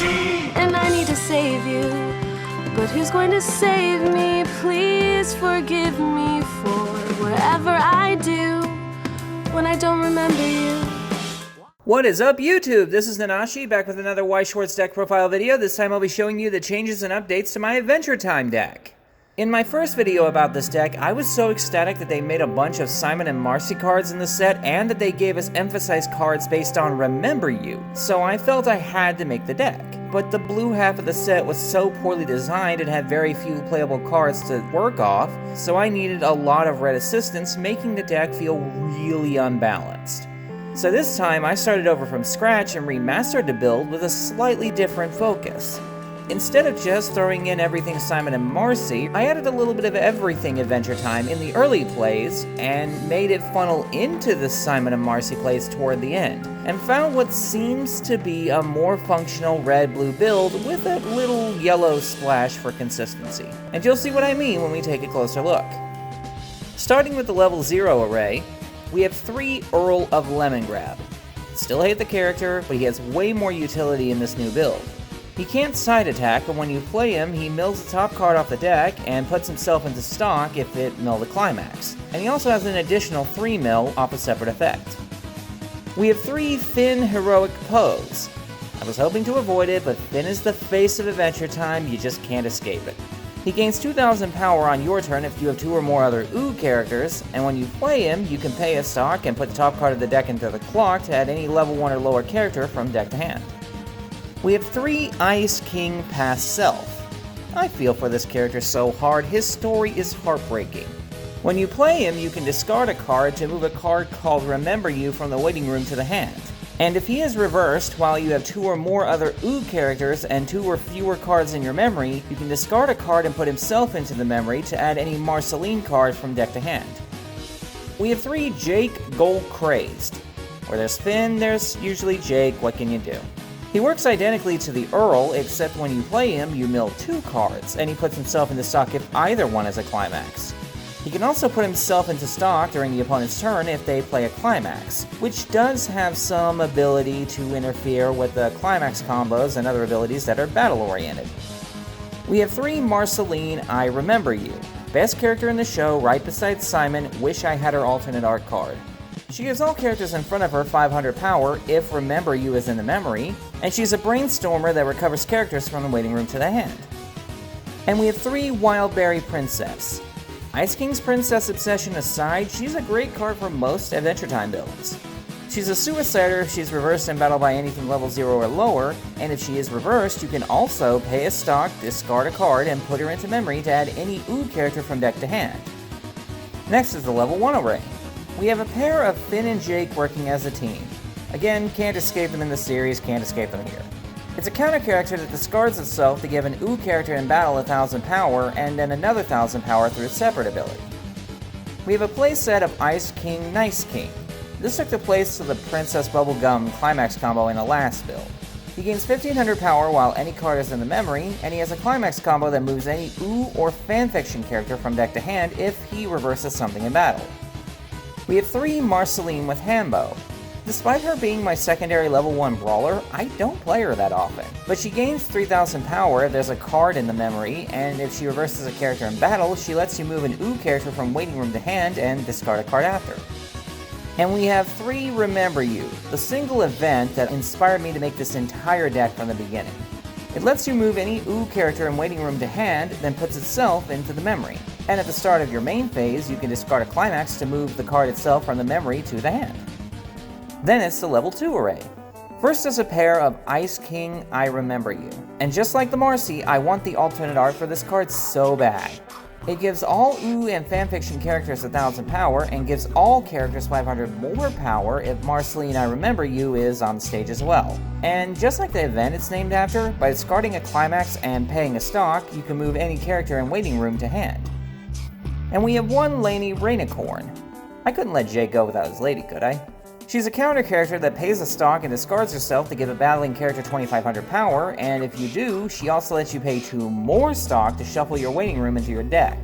and I need to save you. But who's going to save me? Please forgive me for whatever I do when I don't remember you. What is up, YouTube? This is Nanashi, back with another Weiss Schwarz deck profile video. This time I'll be showing you the changes and updates to my Adventure Time deck. In my first video about this deck, I was so ecstatic that they made a bunch of Simon and Marcy cards in the set, and that they gave us emphasized cards based on Remember You, so I felt I had to make the deck. But the blue half of the set was so poorly designed and had very few playable cards to work off, so I needed a lot of red assistance, making the deck feel really unbalanced. So this time I started over from scratch and remastered the build with a slightly different focus. Instead of just throwing in everything Simon and Marcy, I added a little bit of everything Adventure Time in the early plays, and made it funnel into the Simon and Marcy plays toward the end, and found what seems to be a more functional red-blue build with a little yellow splash for consistency. And you'll see what I mean when we take a closer look. Starting with the level 0 array, we have 3 Earl of Lemongrab. Still hate the character, but he has way more utility in this new build. He can't side attack, but when you play him, he mills the top card off the deck and puts himself into stock if it milled a Climax. And he also has an additional 3 mill off a separate effect. We have 3 Finn Heroic Pose. I was hoping to avoid it, but Finn is the face of Adventure Time, you just can't escape it. He gains 2,000 power on your turn if you have 2 or more other Ooh characters, and when you play him, you can pay a stock and put the top card of the deck into the clock to add any level 1 or lower character from deck to hand. We have 3 Ice King Past Self. I feel for this character so hard, his story is heartbreaking. When you play him, you can discard a card to move a card called Remember You from the waiting room to the hand. And if he is reversed while you have 2 or more other Ooh characters and 2 or fewer cards in your memory, you can discard a card and put himself into the memory to add any Marceline card from deck to hand. We have 3 Jake Gold Crazed. Where there's Finn, there's usually Jake, what can you do? He works identically to the Earl, except when you play him, you mill 2 cards, and he puts himself into stock if either one is a Climax. He can also put himself into stock during the opponent's turn if they play a Climax, which does have some ability to interfere with the Climax combos and other abilities that are battle-oriented. We have 3 Marceline I Remember You. Best character in the show, right beside Simon, wish I had her alternate art card. She gives all characters in front of her 500 power if Remember You is in the memory, and she's a brainstormer that recovers characters from the waiting room to the hand. And we have 3 Wildberry Princess. Ice King's Princess Obsession aside, she's a great card for most Adventure Time builds. She's a suicider if she's reversed in battle by anything level 0 or lower, and if she is reversed, you can also pay a stock, discard a card, and put her into memory to add any Ooh character from deck to hand. Next is the level 1 array. We have a pair of Finn and Jake working as a team. Again, can't escape them in the series, can't escape them here. It's a counter character that discards itself to give an Ooh character in battle 1,000 power, and then another 1,000 power through a separate ability. We have a playset of Ice King, Nice King. This took the place of the Princess Bubblegum Climax combo in the last build. He gains 1,500 power while any card is in the memory, and he has a Climax combo that moves any Ooh or fanfiction character from deck to hand if he reverses something in battle. We have 3 Marceline with Hambo. Despite her being my secondary level 1 brawler, I don't play her that often. But she gains 3,000 power if there's a card in the memory, and if she reverses a character in battle, she lets you move an Ooh character from waiting room to hand and discard a card after. And we have 3 Remember You, the single event that inspired me to make this entire deck from the beginning. It lets you move any Ooh character in waiting room to hand, then puts itself into the memory. And at the start of your main phase, you can discard a Climax to move the card itself from the memory to the hand. Then it's the level 2 array. First is a pair of Ice King I Remember You. And just like the Marcy, I want the alternate art for this card so bad. It gives all Ooh and fanfiction characters 1,000 power, and gives all characters 500 more power if Marceline I Remember You is on the stage as well. And just like the event it's named after, by discarding a Climax and paying a stock, you can move any character in waiting room to hand. And we have 1 Lainey Rainicorn. I couldn't let Jake go without his lady, could I? She's a counter character that pays a stock and discards herself to give a battling character 2,500 power, and if you do, she also lets you pay 2 more stock to shuffle your waiting room into your deck.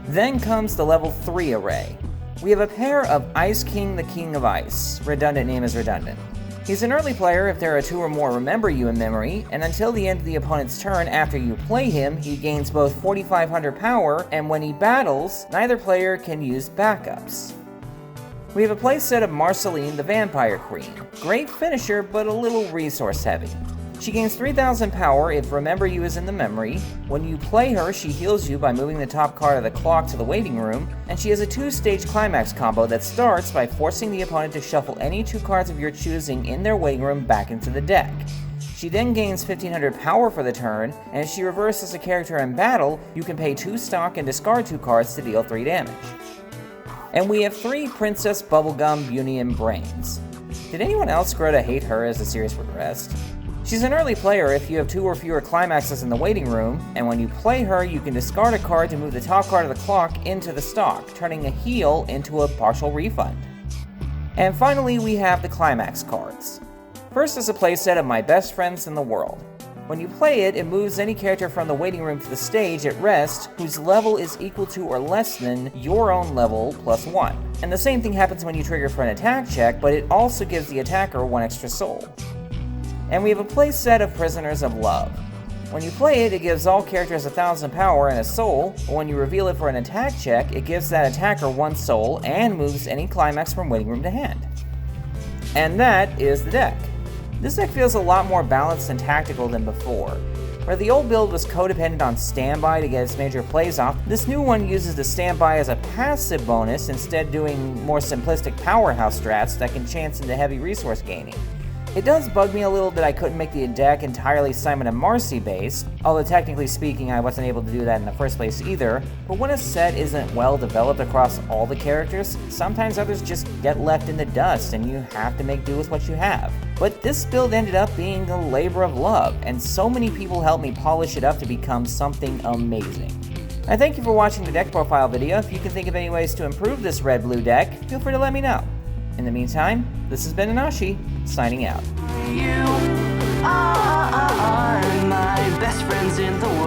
Then comes the level 3 array. We have a pair of Ice King the King of Ice. Redundant name is redundant. He's an early player if there are 2 or more Remember You in memory, and until the end of the opponent's turn after you play him, he gains both 4,500 power, and when he battles, neither player can use backups. We have a playset of Marceline the Vampire Queen. Great finisher, but a little resource heavy. She gains 3,000 power if Remember You is in the memory. When you play her, she heals you by moving the top card of the clock to the waiting room, and she has a 2-stage Climax combo that starts by forcing the opponent to shuffle any 2 cards of your choosing in their waiting room back into the deck. She then gains 1,500 power for the turn, and if she reverses a character in battle, you can pay 2 stock and discard 2 cards to deal 3 damage. And we have 3 Princess Bubblegum Beauty and Brains. Did anyone else grow to hate her as the series progressed? She's an early player if you have 2 or fewer climaxes in the waiting room, and when you play her, you can discard a card to move the top card of the clock into the stock, turning a heal into a partial refund. And finally, we have the Climax cards. First is a playset of My Best Friends in the World. When you play it, it moves any character from the waiting room to the stage at rest whose level is equal to or less than your own level plus 1. And the same thing happens when you trigger for an attack check, but it also gives the attacker 1 extra soul. And we have a playset of Prisoners of Love. When you play it, it gives all characters 1,000 power and a soul, but when you reveal it for an attack check, it gives that attacker 1 soul and moves any climax from waiting room to hand. And that is the deck. This deck feels a lot more balanced and tactical than before. Where the old build was codependent on standby to get its major plays off, this new one uses the standby as a passive bonus, instead doing more simplistic powerhouse strats that can chance into heavy resource gaining. It does bug me a little that I couldn't make the deck entirely Simon and Marcy based, although technically speaking I wasn't able to do that in the first place either, but when a set isn't well developed across all the characters, sometimes others just get left in the dust and you have to make do with what you have. But this build ended up being a labor of love, and so many people helped me polish it up to become something amazing. I thank you for watching the deck profile video. If you can think of any ways to improve this red-blue deck, feel free to let me know. In the meantime, this has been Anashi, signing out. You are my best friends in the world.